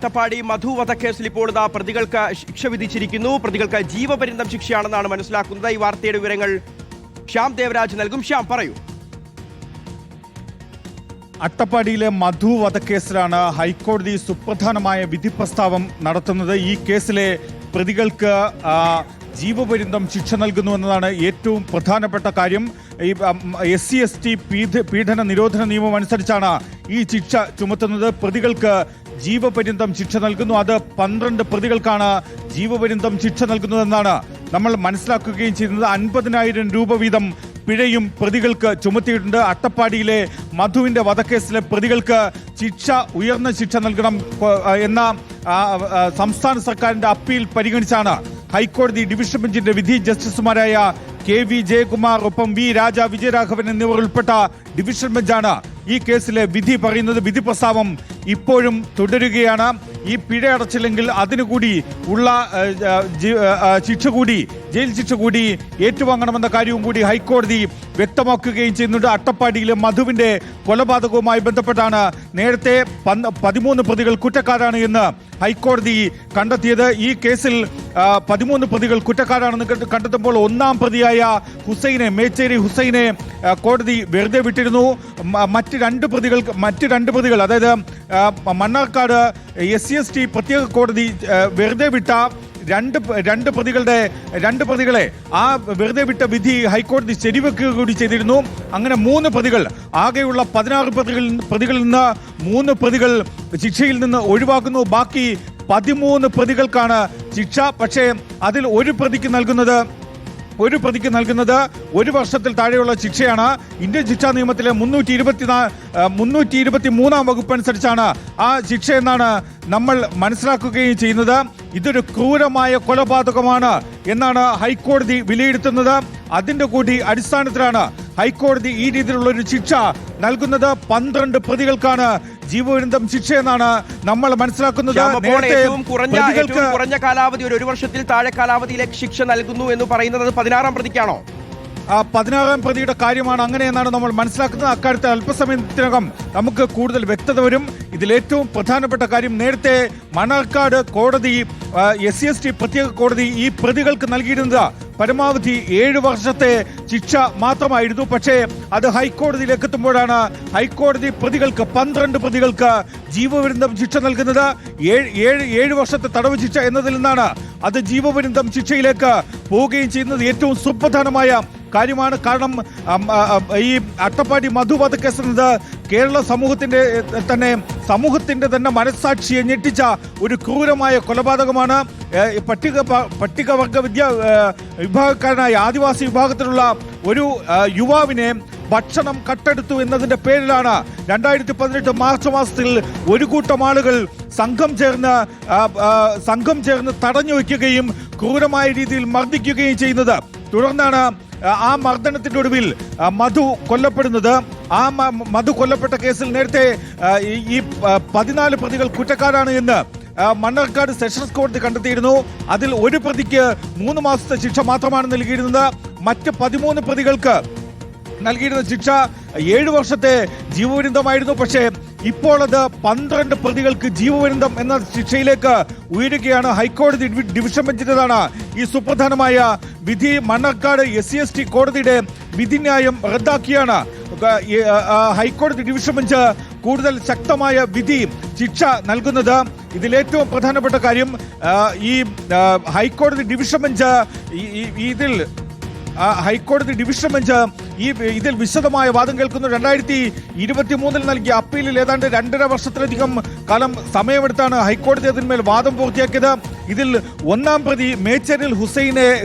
അട്ടപ്പാടി മധു വധക്കേസിൽ ഇപ്പോൾ പ്രതികൾക്ക് ശിക്ഷ വിധിച്ചിരിക്കുന്നു. പ്രതികൾക്ക് ജീവപര്യന്തം ശിക്ഷയാണെന്നാണ് മനസ്സിലാക്കുന്നത്. ഈ വാർത്തയുടെ വിവരങ്ങൾ ശ്യാം ദേവരാജ് നൽകും. ശ്യാം, പറയൂ. അട്ടപ്പാടിയിലെ മധു വധക്കേസിലാണ് ഹൈക്കോടതി സുപ്രധാനമായ വിധി പ്രസ്താവം നടത്തുന്നത്. ഈ കേസിലെ പ്രതികൾക്ക് ജീവപര്യന്തം ശിക്ഷ നൽകുന്നു എന്നതാണ് ഏറ്റവും പ്രധാനപ്പെട്ട കാര്യം. ഈ SC/ST പീഡന നിരോധന നിയമം അനുസരിച്ചാണ് ഈ ശിക്ഷ ചുമത്തുന്നത്. പ്രതികൾക്ക് ജീവപര്യന്തം ശിക്ഷ നൽകുന്നു. അത് 12 പ്രതികൾക്കാണ് ജീവപര്യന്തം ശിക്ഷ നൽകുന്നതെന്നാണ് നമ്മൾ മനസ്സിലാക്കുകയും ചെയ്യുന്നത്. 50,000 രൂപ വീതം പിഴയും പ്രതികൾക്ക് ചുമത്തിയിട്ടുണ്ട്. അട്ടപ്പാടിയിലെ മധുവിന്റെ വധക്കേസിലെ പ്രതികൾക്ക് ഉയർന്ന ശിക്ഷ നൽകണം എന്ന സംസ്ഥാന സർക്കാരിന്റെ അപ്പീൽ പരിഗണിച്ചാണ് ഹൈക്കോടതി ഡിവിഷൻ ബെഞ്ചിന്റെ വിധി. ജസ്റ്റിസുമാരായ KV ജയകുമാർ, ഒപ്പം V രാജ, വിജയരാഘവൻ എന്നിവർ ഉൾപ്പെട്ട ഡിവിഷൻ ബെഞ്ചാണ് ഈ കേസിലെ വിധി പറയുന്നത്. വിധി പ്രസ്താവം ഇപ്പോഴും തുടരുകയാണ്. ഈ പിഴ അടച്ചില്ലെങ്കിൽ അതിനുകൂടി ഉള്ള ജയിൽ ശിക്ഷ കൂടി ഏറ്റുവാങ്ങണമെന്ന കാര്യവും കൂടി ഹൈക്കോടതി വ്യക്തമാക്കുകയും ചെയ്യുന്നുണ്ട്. അട്ടപ്പാടിയിലെ മധുവിന്റെ കൊലപാതകവുമായി ബന്ധപ്പെട്ടാണ് നേരത്തെ 13 പ്രതികൾ കുറ്റക്കാരാണ് എന്ന് ഹൈക്കോടതി കണ്ടെത്തിയത്. ഈ കേസിൽ 13 പ്രതികൾ കുറ്റക്കാരാണെന്ന് കണ്ടെത്തുമ്പോൾ ഒന്നാം പ്രതിയായ മേച്ചേരി ഹുസൈനെ കോടതി വെറുതെ വിട്ടിരുന്നു. മറ്റ് രണ്ട് പ്രതികൾ അതായത് മണ്ണാർക്കാട് SC/ST പ്രത്യേക കോടതി വെറുതെ വിട്ട രണ്ട് പ്രതികളെ ആ വെറുതെ വിട്ട വിധി ഹൈക്കോടതി ശരിവെക്കുക കൂടി ചെയ്തിരുന്നു. അങ്ങനെ 3 പ്രതികൾ, ആകെയുള്ള 16 പ്രതികളിൽ നിന്ന് 3 പ്രതികൾ ശിക്ഷയിൽ നിന്ന് ഒഴിവാക്കുന്നു. ബാക്കി 13 പ്രതികൾക്കാണ് ശിക്ഷ. പക്ഷേ അതിൽ ഒരു പ്രതിക്ക് നൽകുന്നത് 1 വർഷത്തിൽ താഴെയുള്ള ശിക്ഷയാണ്. ഇന്ത്യൻ ശിക്ഷാ നിയമത്തിലെ 323 വകുപ്പ് അനുസരിച്ചാണ് ആ ശിക്ഷയെന്നാണ് നമ്മൾ മനസ്സിലാക്കുകയും ചെയ്യുന്നത്. ഇതൊരു ക്രൂരമായ കൊലപാതകമാണ് എന്നാണ് ഹൈക്കോടതി വിലയിരുത്തുന്നത്. അതിന്റെ കൂടി അടിസ്ഥാനത്തിലാണ് ഹൈക്കോടതി ഈ രീതിയിലുള്ള ഒരു ശിക്ഷ നൽകുന്നത്. 12 പ്രതികൾക്കാണ് ജീവപര്യന്തം ശിക്ഷയെന്നാണ് നമ്മൾ മനസ്സിലാക്കുന്നത്. ഏറ്റവും കുറഞ്ഞ കാലാവധി ഒരു വർഷത്തിൽ താഴെ കാലാവധിയിലേക്ക് ശിക്ഷ നൽകുന്നു എന്ന് പറയുന്നത് 16-ാം പ്രതിക്കാണോ? 16-ാം പ്രതിയുടെ കാര്യമാണ് അങ്ങനെയെന്നാണ് നമ്മൾ മനസ്സിലാക്കുന്നത്. അക്കാര്യത്തിൽ അല്പസമയത്തിനകം നമുക്ക് കൂടുതൽ വ്യക്തത വരും. ഇതിലേറ്റവും പ്രധാനപ്പെട്ട കാര്യം, നേരത്തെ മണ്ണാർക്കാട് കോടതി SC/ST പ്രത്യേക കോടതി ഈ പ്രതികൾക്ക് നൽകിയിരുന്നത് പരമാവധി 7 വർഷത്തെ ശിക്ഷ മാത്രമായിരുന്നു. പക്ഷേ അത് ഹൈക്കോടതിയിലേക്ക് എത്തുമ്പോഴാണ് ഹൈക്കോടതി 12 പ്രതികൾക്ക് ജീവപര്യന്തം ശിക്ഷ നൽകുന്നത്. 7 വർഷത്തെ തടവ് ശിക്ഷ എന്നതിൽ നിന്നാണ് അത് ജീവപര്യന്തം ശിക്ഷയിലേക്ക് പോവുകയും ചെയ്യുന്നത്. ഏറ്റവും സുപ്രധാനമായ കാര്യമാണ്. കാരണം ഈ അട്ടപ്പാടി മധു വധക്കേസ് എന്നത് കേരള സമൂഹത്തിന്റെ തന്നെ മനസ്സാക്ഷിയെ ഞെട്ടിച്ച ഒരു ക്രൂരമായ കൊലപാതകമാണ്. പട്ടികവർഗ വിഭാഗക്കാരനായ ആദിവാസി വിഭാഗത്തിലുള്ള ഒരു യുവാവിനെ ഭക്ഷണം കട്ടെടുത്തു എന്നതിന്റെ പേരിലാണ് 2018 മാർച്ച് മാസത്തിൽ ഒരു കൂട്ടം ആളുകൾ സംഘം ചേർന്ന് തടഞ്ഞു വയ്ക്കുകയും ക്രൂരമായ രീതിയിൽ മർദ്ദിക്കുകയും ചെയ്യുന്നത്. തുടർന്നാണ് ആ മർദ്ദനത്തിന്റെ ഒടുവിൽ മധു കൊല്ലപ്പെടുന്നത്. ആ മധു കൊല്ലപ്പെട്ട കേസിൽ നേരത്തെ ഈ 14 പ്രതികൾ കുറ്റക്കാരാണ് എന്ന് മണ്ണാർക്കാട് സെഷൻസ് കോടതി കണ്ടെത്തിയിരുന്നു. അതിൽ ഒരു പ്രതിക്ക് 3 മാസത്തെ ശിക്ഷ മാത്രമാണ് നൽകിയിരുന്നത്. മറ്റ് 13 പ്രതികൾക്ക് നൽകിയിരുന്ന ശിക്ഷ 7 വർഷത്തെ ജീവപര്യന്തമായിരുന്നു. പക്ഷേ ഇപ്പോൾ അത് 12 പ്രതികൾക്ക് ജീവപര്യന്തം എന്ന ശിക്ഷയിലേക്ക് ഉയരുകയാണ്. ഹൈക്കോടതി ഡിവിഷൻ ബെഞ്ചിന്റേതാണ് ഈ സുപ്രധാനമായ വിധി. മണ്ണാർക്കാട് SC/ST കോടതിയുടെ വിധിന്യായം റദ്ദാക്കിയാണ് ഹൈക്കോടതി ഡിവിഷൻ ബെഞ്ച് കൂടുതൽ ശക്തമായ ശിക്ഷ നൽകുന്നത്. ഇതിലേറ്റവും പ്രധാനപ്പെട്ട കാര്യം, ഈ ഹൈക്കോടതി ഡിവിഷൻ ബെഞ്ച് ഇതിൽ വിശദമായ വാദം കേൾക്കുന്നു. 2023 നൽകിയ അപ്പീലിൽ ഏതാണ്ട് 2.5 വർഷത്തിലധികം കാലം സമയമെടുത്താണ് ഹൈക്കോടതി അതിന്മേൽ വാദം പൂർത്തിയാക്കിയത്. ഇതിൽ 1-ാം പ്രതി മേച്ചേരിൽ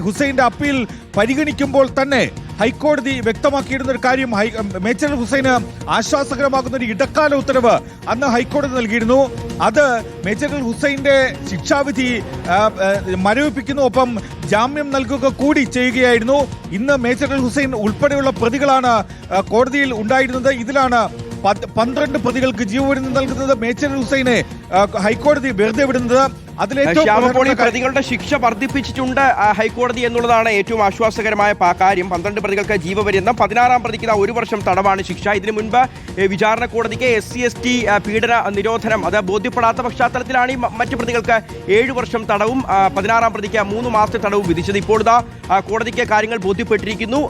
ഹുസൈന്റെ അപ്പീൽ പരിഗണിക്കുമ്പോൾ തന്നെ ഹൈക്കോടതി വ്യക്തമാക്കിയിരുന്ന ഒരു കാര്യം, മേച്ചേരിൽ ഹുസൈന് ആശ്വാസകരമാകുന്ന ഒരു ഇടക്കാല ഉത്തരവ് അന്ന് ഹൈക്കോടതി നൽകിയിരുന്നു. അത് മേച്ചേരിൽ ഹുസൈന്റെ ശിക്ഷാവിധി മരവിപ്പിക്കുന്നു, ഒപ്പം ജാമ്യം നൽകുക കൂടി ചെയ്യുകയായിരുന്നു. ഇന്ന് മേച്ചേരിൽ ഹുസൈൻ ഉൾപ്പെടെയുള്ള പ്രതികളാണ് കോടതിയിൽ ഉണ്ടായിരുന്നത്. ഇതിലാണ് 12 പ്രതികൾക്ക് ജീവപര്യന്തം നൽകുന്നത്. മേച്ചേരിൽ ഹുസൈനെ ഹൈക്കോടതി വെറുതെ വിടുന്നത്. അതിലേറ്റവും ശ്യാമപ്പോൾ ഈ പ്രധാനപ്പെട്ട പ്രതികളുടെ ശിക്ഷ വർദ്ധിപ്പിച്ചിട്ടുണ്ട് ഹൈക്കോടതി എന്നുള്ളതാണ് ഏറ്റവും ആശ്വാസകരമായ കാര്യം. 12 പ്രതികൾക്ക് ജീവപര്യന്തം, 16-ാം പ്രതിക്ക് 1 വർഷം തടവാണ് ശിക്ഷ. ഇതിനു മുൻപ് വിചാരണ കോടതിക്ക് SC/ST പീഡന നിരോധനം അത് ബോധ്യപ്പെടാത്ത പശ്ചാത്തലത്തിലാണ് ഈ മറ്റു പ്രതികൾക്ക് 7 വർഷം തടവും 16-ാം പ്രതിക്ക് 3 മാസത്തെ തടവും വിധിച്ചത്. ഇപ്പോൾ കോടതിക്ക് കാര്യങ്ങൾ ബോധ്യപ്പെട്ടിരിക്കുന്നു.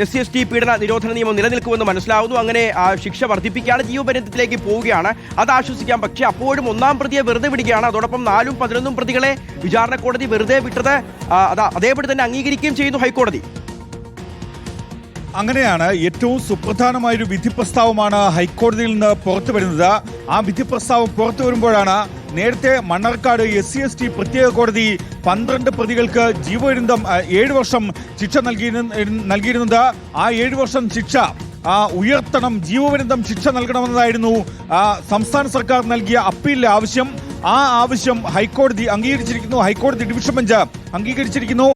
SC/ST പീഡന നിരോധന നിയമം നിലനിൽക്കുമെന്ന് മനസ്സിലാവുന്നു. അങ്ങനെ ശിക്ഷ വർദ്ധിപ്പിക്കുകയാണ്, ജീവപര്യന്തത്തിലേക്ക് പോവുകയാണ്. അത് ആശ്വസിക്കാം. പക്ഷേ അപ്പോഴും 1-ാം പ്രതിയെ വെറുതെ വിടുകയാണ്. അതോടൊപ്പം 4-ഉം 11-ഉം പ്രതികളെ വിചാരണ കോടതി വെറുതെ വിട്ടത് അതേപടി തന്നെ അംഗീകരിക്കുകയും ചെയ്യുന്നു ഹൈക്കോടതി. അങ്ങനെയാണ് ഏറ്റവും സുപ്രധാനമായൊരു വിധി പ്രസ്താവമാണ് ഹൈക്കോടതിയിൽ നിന്ന് പുറത്തു വരുന്നത്. ആ വിധി പ്രസ്താവം പുറത്തു വരുമ്പോഴാണ് നേരത്തെ മണ്ണാർക്കാട് SC/ST പ്രത്യേക കോടതി 12 പ്രതികൾക്ക് ജീവപര്യന്തം 7 വർഷം ശിക്ഷ നൽകിയിരുന്നത്. ആ 7 വർഷം ശിക്ഷ ഉയർത്തണം, ജീവപര്യന്തം ശിക്ഷ നൽകണമെന്നതായിരുന്നു സംസ്ഥാന സർക്കാർ നൽകിയ അപ്പീലിലെ ആവശ്യം. ആ ആവശ്യം ഹൈക്കോടതി അംഗീകരിച്ചിരിക്കുന്നു. ഹൈക്കോടതി ഡിവിഷൻ ബെഞ്ച് അംഗീകരിച്ചിരിക്കുന്നു.